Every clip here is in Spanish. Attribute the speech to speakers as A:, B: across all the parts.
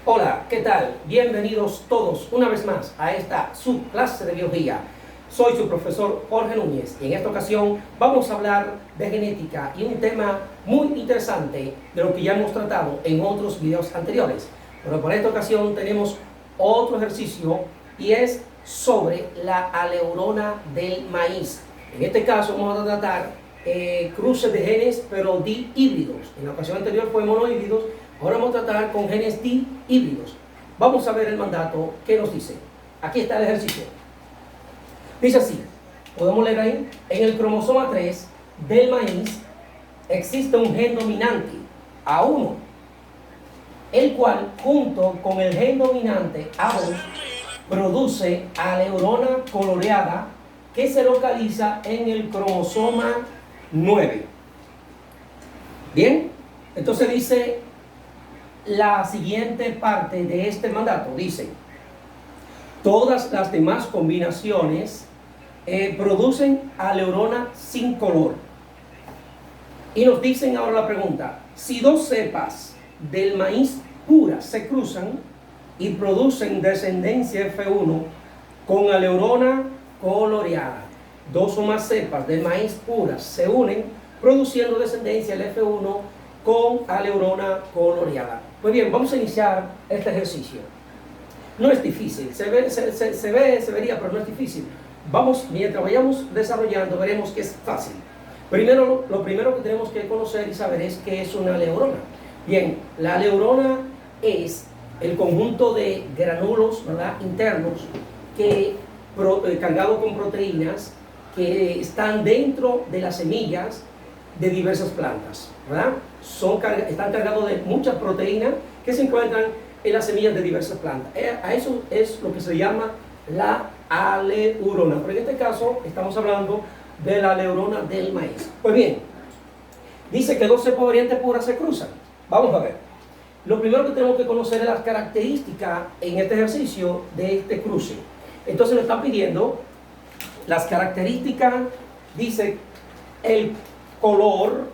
A: Hola, ¿qué tal? Bienvenidos todos una vez más a esta subclase de biología. Soy su profesor Jorge Núñez y en esta ocasión vamos a hablar de genética y un tema muy interesante de lo que ya hemos tratado en otros videos anteriores. Pero por esta ocasión tenemos otro ejercicio y es sobre la aleurona del maíz. En este caso vamos a tratar cruces de genes pero dihíbridos. En la ocasión anterior fue monohíbridos. Ahora vamos a tratar con genes dihíbridos. Vamos a ver el mandato que nos dice. Aquí está el ejercicio. Dice así, podemos leer ahí, en el cromosoma 3 del maíz existe un gen dominante, A1, el cual junto con el gen dominante A2 produce aleurona coloreada que se localiza en el cromosoma 9. Bien, entonces dice la siguiente parte de este mandato, dice, todas las demás combinaciones producen aleurona sin color. Y nos dicen ahora la pregunta, si dos cepas del maíz puras se cruzan y producen descendencia F1 con aleurona coloreada, dos o más cepas de maíz puras se unen produciendo descendencia el F1 con aleurona coloreada. Pues bien, vamos a iniciar este ejercicio. No es difícil, se vería, pero no es difícil. Mientras vayamos desarrollando, veremos que es fácil. Primero, lo primero que tenemos que conocer y saber es qué es una aleurona. Bien, la aleurona es el conjunto de granulos, ¿verdad?, internos cargados con proteínas que están dentro de las semillas de diversas plantas, ¿verdad? Están cargados de muchas proteínas que se encuentran en las semillas de diversas plantas. A eso es lo que se llama la aleurona. Pero en este caso estamos hablando de la aleurona del maíz. Pues bien, dice que dos cepas variantes puras se cruzan. Vamos a ver. Lo primero que tenemos que conocer es las características en este ejercicio de este cruce. Entonces nos están pidiendo las características, dice el color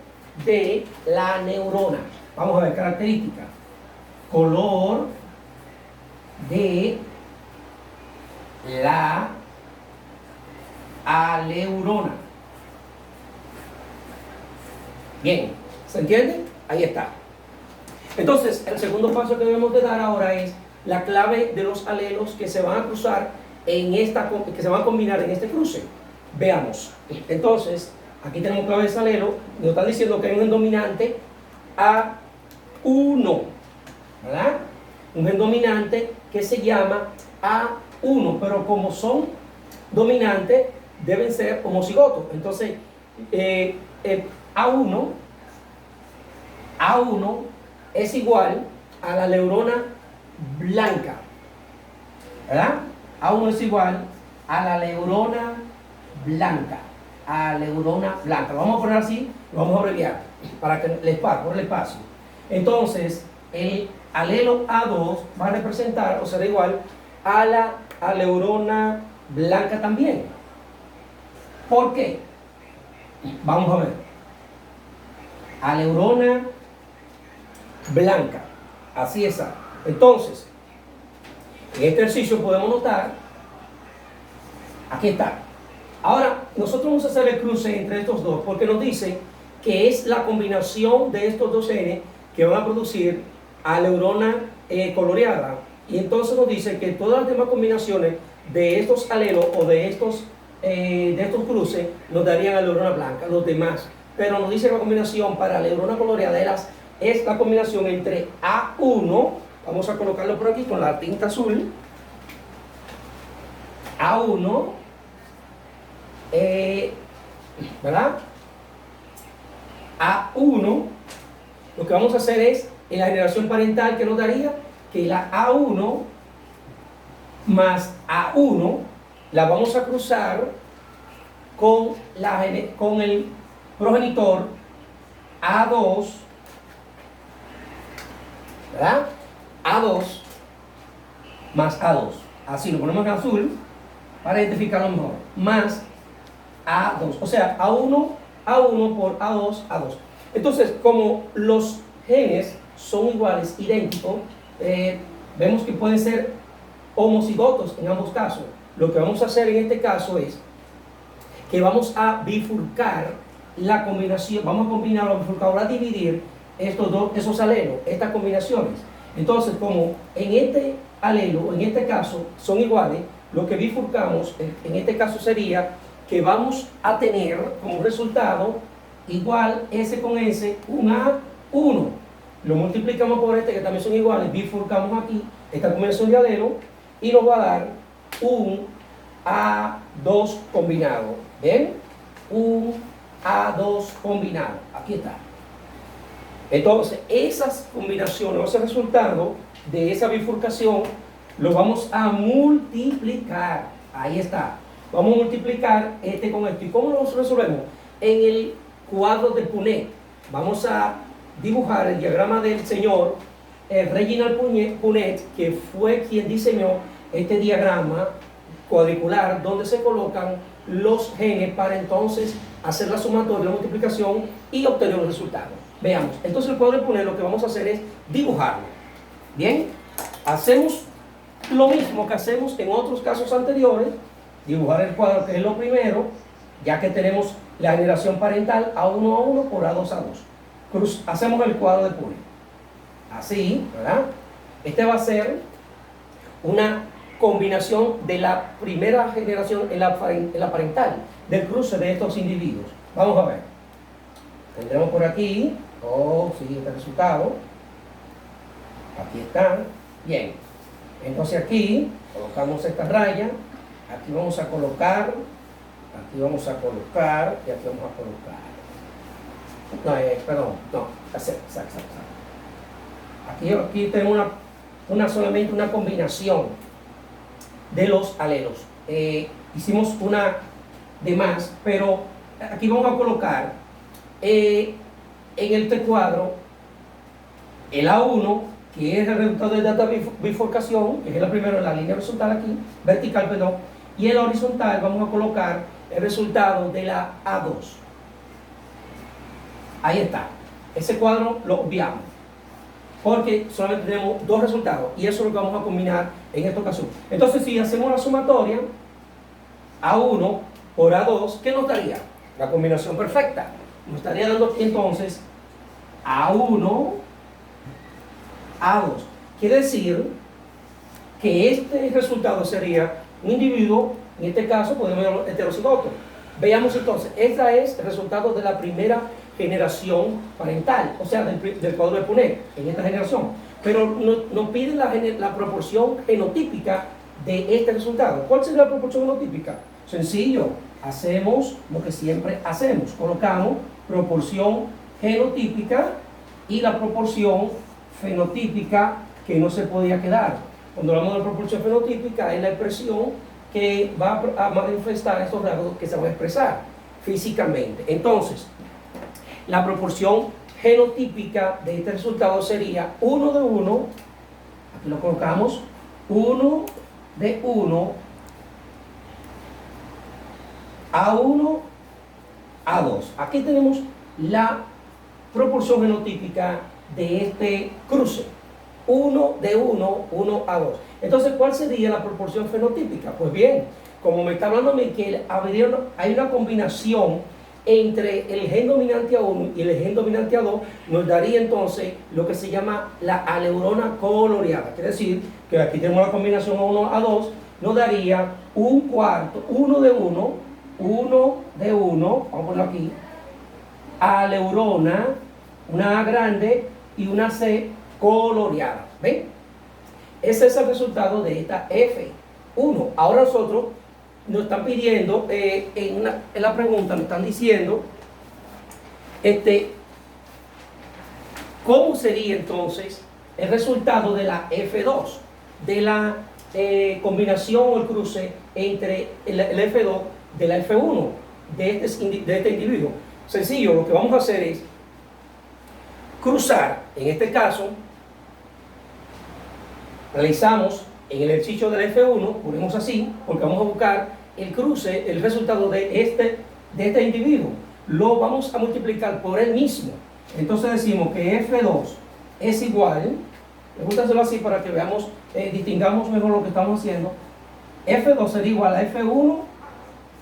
A: de la neurona. Vamos a ver, características. Color de la aleurona. Bien, ¿se entiende? Ahí está. Entonces, el segundo paso que debemos de dar ahora es la clave de los alelos que se van a cruzar que se van a combinar en este cruce. Veamos. Entonces, aquí tenemos clave de alelo, nos están diciendo que hay un gen dominante A1, ¿verdad? Un gen dominante que se llama A1, pero como son dominantes, deben ser homocigotos. Entonces, A1 es igual a la aleurona blanca, ¿verdad? A1 es igual a la aleurona blanca. Aleurona blanca. Lo vamos a poner así, lo vamos a abreviar para que por el espacio. Entonces, el alelo A2 va a representar o será igual a la aleurona blanca también. ¿Por qué? Vamos a ver. Aleurona blanca. Así es. Entonces, en este ejercicio podemos notar, aquí está. Ahora, nosotros vamos a hacer el cruce entre estos dos porque nos dice que es la combinación de estos dos genes que van a producir aleurona coloreada. Y entonces nos dice que todas las demás combinaciones de estos alelos o de estos cruces nos darían aleurona blanca, los demás. Pero nos dice que la combinación para aleurona coloreada es la combinación entre A1, vamos a colocarlo por aquí con la tinta azul, A1, ¿verdad? A1, lo que vamos a hacer es, en la generación parental, que nos daría que la A1 más A1 la vamos a cruzar con el progenitor A2, ¿verdad? A2 más A2, así lo ponemos en azul para identificarlo mejor, más A2, o sea, A1 por A2, A2. Entonces, como los genes son iguales, idénticos, vemos que pueden ser homocigotos en ambos casos. Lo que vamos a hacer en este caso es que vamos a bifurcar la combinación, vamos a combinar o bifurcar, ahora dividir esos alelos, estas combinaciones. Entonces, como en este alelo, en este caso, son iguales, lo que bifurcamos en este caso sería que vamos a tener como resultado igual S con S, un A1. Lo multiplicamos por este que también son iguales, bifurcamos aquí esta combinación de alelo y nos va a dar un A2 combinado. ¿Ven? Un A2 combinado. Aquí está. Entonces, esas combinaciones, ese resultado de esa bifurcación, lo vamos a multiplicar. Ahí está. Vamos a multiplicar este con esto. ¿Y cómo lo resolvemos? En el cuadro de Punnett. Vamos a dibujar el diagrama del señor Reginald Punnett, que fue quien diseñó este diagrama cuadricular donde se colocan los genes para entonces hacer la sumatoria, la multiplicación y obtener un resultado. Veamos, entonces el cuadro de Punnett lo que vamos a hacer es dibujarlo. Bien, hacemos lo mismo que hacemos en otros casos anteriores, dibujar el cuadro, que es lo primero, ya que tenemos la generación parental A1A1 por A2A2. Hacemos el cuadro de Punnett. Así, ¿verdad? Este va a ser una combinación de la primera generación en la parental, del cruce de estos individuos. Vamos a ver. Tendremos por aquí, siguiente resultado. Aquí están. Bien. Entonces aquí colocamos esta raya. Aquí vamos a colocar. Aquí vamos a colocar. Y aquí vamos a colocar. Exacto. Aquí tenemos solamente una combinación de los alelos. Hicimos una de más, pero aquí vamos a colocar en este cuadro el A1, que es el resultado de esta bifurcación, que es la primera, la línea horizontal aquí, vertical, perdón, y en la horizontal vamos a colocar el resultado de la A2. Ahí está. Ese cuadro lo obviamos, porque solamente tenemos dos resultados, y eso es lo que vamos a combinar en esta ocasión. Entonces, si hacemos la sumatoria, A1 por A2, ¿qué nos daría? La combinación perfecta. Nos estaría dando entonces A1, A2. Quiere decir que este resultado sería un individuo, en este caso podemos verlo heterocigoto. Veamos entonces, este es el resultado de la primera generación parental, o sea, del cuadro de Punnett, en esta generación. Pero nos pide la proporción genotípica de este resultado. ¿Cuál sería la proporción genotípica? Sencillo, hacemos lo que siempre hacemos. Colocamos proporción genotípica y la proporción fenotípica que no se podía quedar. Cuando hablamos de proporción fenotípica es la expresión que va a manifestar estos rasgos que se van a expresar físicamente. Entonces, la proporción genotípica de este resultado sería 1 de 1, aquí lo colocamos, 1 de 1, A1, A2. Aquí tenemos la proporción genotípica de este cruce, 1 de 1, 1 a 2. Entonces, ¿cuál sería la proporción fenotípica? Pues bien, como me está hablando a mí que hay una combinación entre el gen dominante A1 y el gen dominante A2, nos daría entonces lo que se llama la aleurona coloreada. Quiere decir que aquí tenemos la combinación A1, A2, nos daría un cuarto, 1 de 1, 1 de 1, vamos a ponerlo aquí, aleurona, una A grande y una C coloreada. ¿Ven? Ese es el resultado de esta F1. Ahora nosotros nos están pidiendo, en la pregunta nos están diciendo, ¿cómo sería entonces el resultado de la F2? De la combinación o el cruce entre el F2 de la F1 de este individuo. Sencillo, lo que vamos a hacer es cruzar, en este caso, realizamos en el ejercicio del F1, ponemos así, porque vamos a buscar el cruce, el resultado de este individuo. Lo vamos a multiplicar por él mismo. Entonces decimos que F2 es igual Me gusta hacerlo así para que veamos, distingamos mejor lo que estamos haciendo. F2 sería igual a F1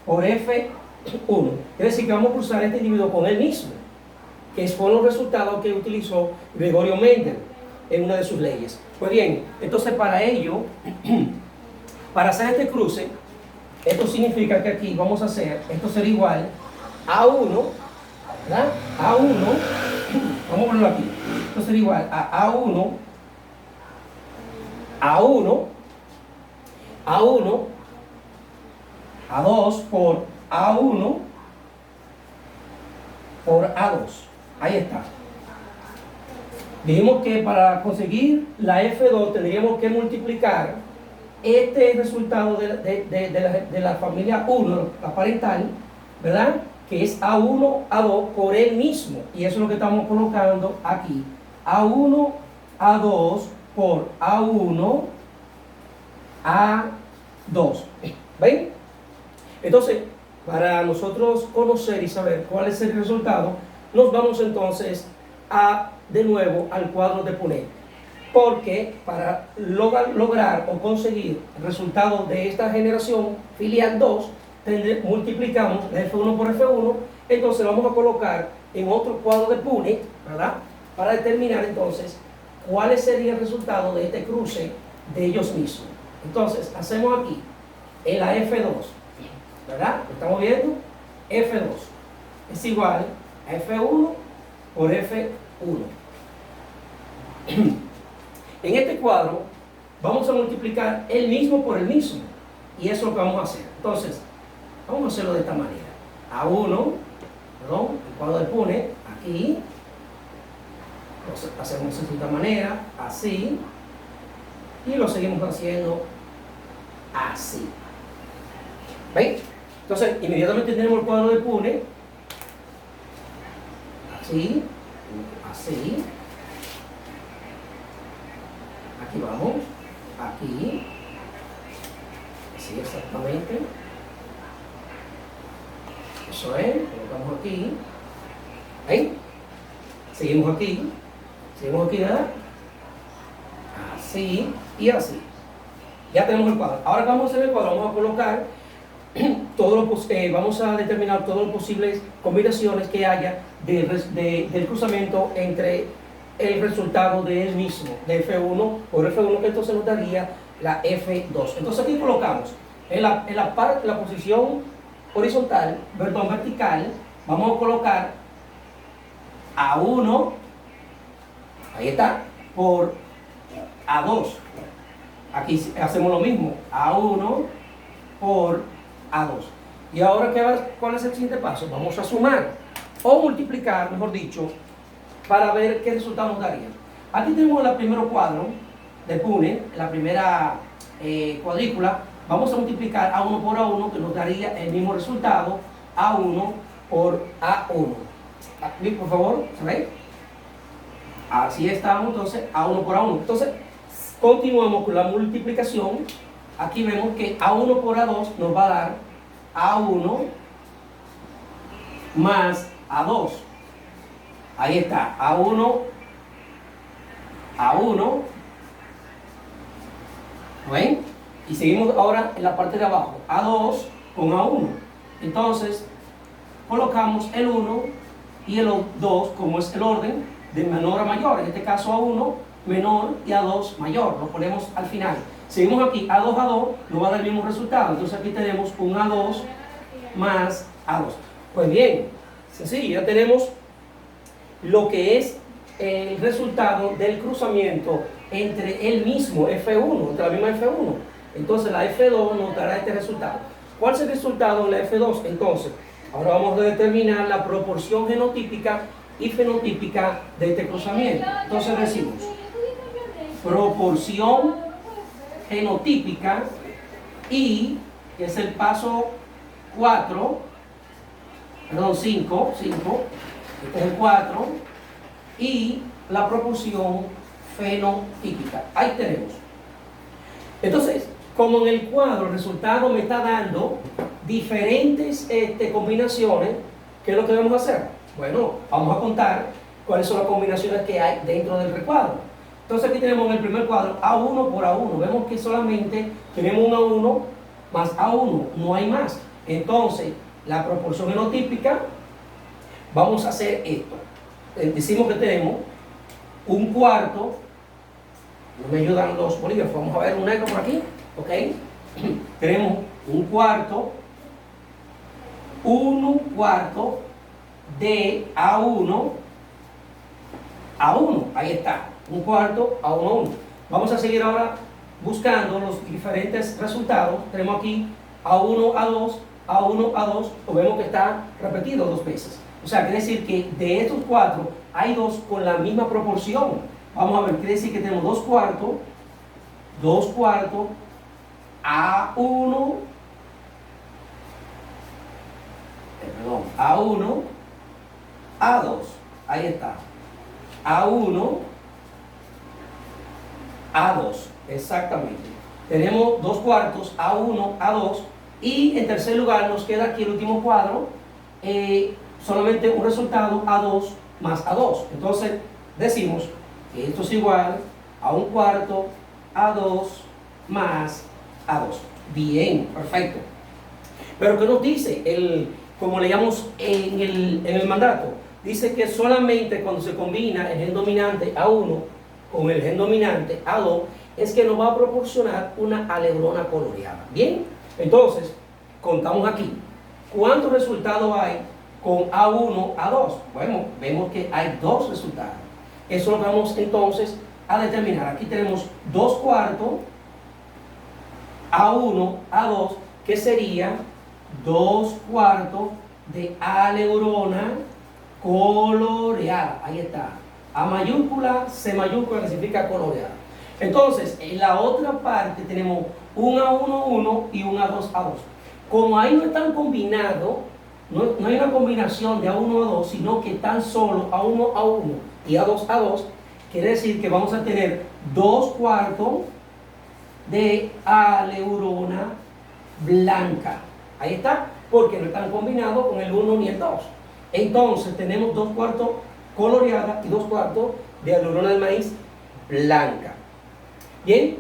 A: por F1. Es decir, que vamos a cruzar este individuo con él mismo, que fueron los resultados que utilizó Gregorio Mendel en una de sus leyes. Pues bien, entonces para ello, para hacer este cruce, esto significa que aquí vamos a hacer, esto será igual a 1, ¿verdad? A1, vamos a ponerlo aquí, esto será igual a A1, A2 por A1 por A2. Ahí está. Dijimos que para conseguir la F2 tendríamos que multiplicar este resultado de la familia 1, la parental, ¿verdad? Que es A1, A2 por él mismo. Y eso es lo que estamos colocando aquí. A1, A2 por A1, A2. ¿Ven? Entonces, para nosotros conocer y saber cuál es el resultado, nos vamos entonces de nuevo al cuadro de Punnett. Porque para lograr o conseguir el resultado de esta generación filial 2, multiplicamos la F1 por F1, entonces vamos a colocar en otro cuadro de Punnett, ¿verdad? Para determinar entonces cuál sería el resultado de este cruce de ellos mismos. Entonces, hacemos aquí en la F2, ¿verdad? ¿Lo estamos viendo? F2 es igual a F1 por F1. En este cuadro vamos a multiplicar el mismo por el mismo, y eso es lo que vamos a hacer. Entonces, vamos a hacerlo de esta manera. A1, perdón, el cuadro de Punnett, aquí, lo hacemos de esta manera, así, y lo seguimos haciendo así. ¿Ven? Entonces, inmediatamente tenemos el cuadro de Punnett, así, así. Aquí vamos, aquí, así exactamente. Eso es, colocamos aquí. ¿Ven? Seguimos aquí, ¿verdad? Así y así. Ya tenemos el cuadro. Ahora vamos a hacer el cuadro, vamos a colocar vamos a determinar todas las posibles combinaciones que haya del cruzamiento entre el resultado de él mismo, de F1 por F1, que entonces nos daría la F2. Entonces aquí colocamos en la posición horizontal, perdón, vertical, vamos a colocar A1, ahí está, por A2. Aquí hacemos lo mismo, A1 por A2. Y ahora, ¿cuál es el siguiente paso? Vamos a sumar o multiplicar, mejor dicho, para ver qué resultado nos daría. Aquí tenemos el primer cuadro de Punnett, la primera cuadrícula. Vamos a multiplicar A1 por A1, que nos daría el mismo resultado, A1 por A1. Aquí, por favor, ¿se ve? Así estamos, entonces, A1 por A1. Entonces, continuamos con la multiplicación. Aquí vemos que A1 por A2 nos va a dar A1 más A2. Ahí está, A1, ¿ven? Y seguimos ahora en la parte de abajo, A2 con A1. Entonces, colocamos el 1 y el 2 como es el orden de menor a mayor. En este caso A1 menor y A2 mayor, lo ponemos al final. Seguimos aquí, A2, A2, nos va a dar el mismo resultado. Entonces aquí tenemos un A2 más A2. Pues bien, sencillo, ya tenemos lo que es el resultado del cruzamiento entre el mismo F1, entre la misma F1. Entonces la F2 nos dará este resultado. ¿Cuál es el resultado de la F2? Entonces, ahora vamos a determinar la proporción genotípica y fenotípica de este cruzamiento. Entonces decimos, proporción genotípica y, que es el paso 4, perdón, 5, este es el 4, y la proporción fenotípica. Ahí tenemos. Entonces, como en el cuadro el resultado me está dando diferentes combinaciones, ¿qué es lo que debemos hacer? Bueno, vamos a contar cuáles son las combinaciones que hay dentro del recuadro. Entonces aquí tenemos en el primer cuadro A1 por A1. Vemos que solamente tenemos un A1 más A1, no hay más. Entonces, la proporción genotípica, vamos a hacer esto. Decimos que tenemos un cuarto, no me ayudan los bolígrafos, vamos a ver un negro por aquí, ¿ok? Tenemos un cuarto de A1, ahí está, un cuarto A1. Vamos a seguir ahora buscando los diferentes resultados. Tenemos aquí A1, A2, A1, A2, lo vemos que está repetido dos veces. O sea, quiere decir que de estos cuatro hay dos con la misma proporción. Vamos a ver, quiere decir que tenemos dos cuartos, A1, A1, A2, ahí está, A1, A2, exactamente. Tenemos dos cuartos, A1, A2, y en tercer lugar nos queda aquí el último cuadro, solamente un resultado A2 más A2. Entonces decimos que esto es igual a un cuarto A2 más A2. Bien, perfecto. Pero ¿qué nos dice? Como leíamos en el mandato, dice que solamente cuando se combina el gen dominante A1 con el gen dominante A2 es que nos va a proporcionar una aleurona coloreada. Bien, entonces contamos aquí cuántos resultados hay con A1, A2. Bueno, vemos que hay dos resultados. Eso lo vamos entonces a determinar. Aquí tenemos dos cuartos A1, A2, que sería 2 cuartos de aleurona coloreada. Ahí está. A mayúscula, C mayúscula, que significa coloreada. Entonces, en la otra parte tenemos un A1, 1 y un A2, A2. Como ahí no están combinados, no hay una combinación de A1, A2, sino que tan solo A1, A1 y A2, A2, quiere decir que vamos a tener 2 cuartos de aleurona blanca. Ahí está, porque no están combinados con el 1 ni el 2. Entonces tenemos 2 cuartos coloreada y 2 cuartos de aleurona de maíz blanca. Bien,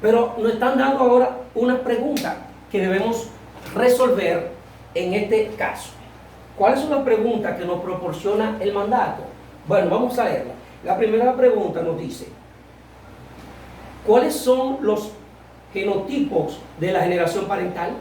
A: pero nos están dando ahora una pregunta que debemos resolver en este caso. ¿Cuáles son las preguntas que nos proporciona el mandato? Bueno, vamos a leerla. La primera pregunta nos dice: ¿cuáles son los genotipos de la generación parental?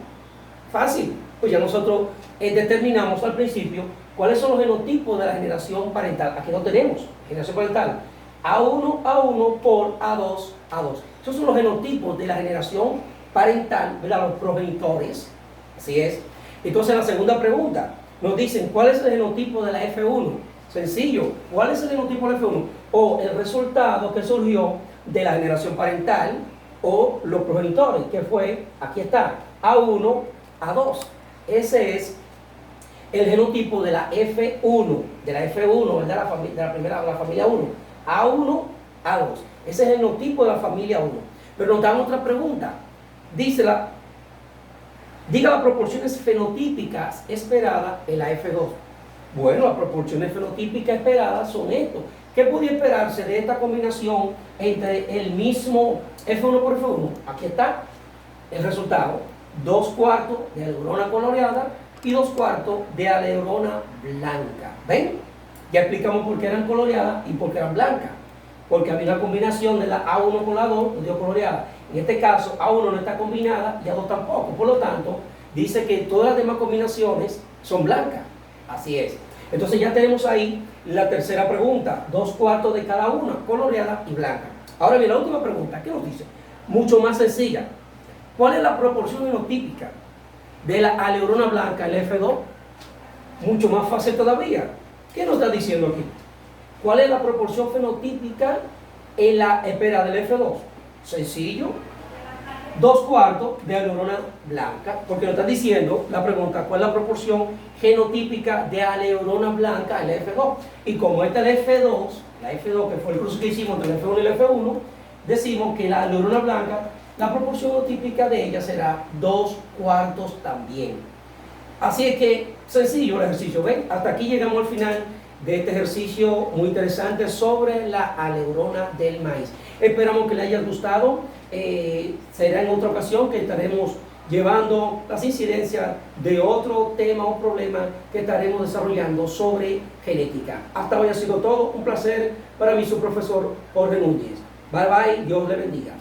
A: Fácil, pues ya nosotros determinamos al principio cuáles son los genotipos de la generación parental. Aquí no tenemos generación parental. A1, A1 por A2, A2. Esos son los genotipos de la generación parental, ¿verdad? Los progenitores. Así es. Entonces la segunda pregunta, nos dicen ¿cuál es el genotipo de la F1? Sencillo, ¿cuál es el genotipo de la F1? O el resultado que surgió de la generación parental o los progenitores, que fue, aquí está, A1, A2. Ese es el genotipo de la F1, la familia 1. A1, A2. Ese es el genotipo de la familia 1. Pero nos dan otra pregunta. Diga las proporciones fenotípicas esperadas en la F2. Bueno, las proporciones fenotípicas esperadas son esto. ¿Qué podía esperarse de esta combinación entre el mismo F1 por F1? Aquí está el resultado. 2 cuartos de aleurona coloreada y 2 cuartos de aleurona blanca. ¿Ven? Ya explicamos por qué eran coloreadas y por qué eran blancas. Porque había una combinación de la A1 con la 2, nos dio coloreada. En este caso, A1 no está combinada y A2 tampoco. Por lo tanto, dice que todas las demás combinaciones son blancas. Así es. Entonces ya tenemos ahí la tercera pregunta. 2 cuartos de cada una, coloreada y blanca. Ahora bien, la última pregunta, ¿qué nos dice? Mucho más sencilla. ¿Cuál es la proporción genotípica de la aleurona blanca en la F2? Mucho más fácil todavía. ¿Qué nos está diciendo aquí? ¿Cuál es la proporción fenotípica en la espera del F2? Sencillo. 2 cuartos de aleurona blanca, porque nos está diciendo la pregunta, ¿cuál es la proporción genotípica de aleurona blanca en la F2? Y como esta es la F2, que fue el cruce que hicimos entre el F1 y el F1, decimos que la aleurona blanca, la proporción genotípica de ella será 2 cuartos también. Así es que, sencillo el ejercicio, ¿ven? Hasta aquí llegamos al final de este ejercicio muy interesante sobre la aleurona del maíz. Esperamos que le haya gustado. Será en otra ocasión que estaremos llevando las incidencias de otro tema o problema que estaremos desarrollando sobre genética. Hasta hoy ha sido todo. Un placer para mí, su profesor Jorge Núñez. Bye bye, Dios le bendiga.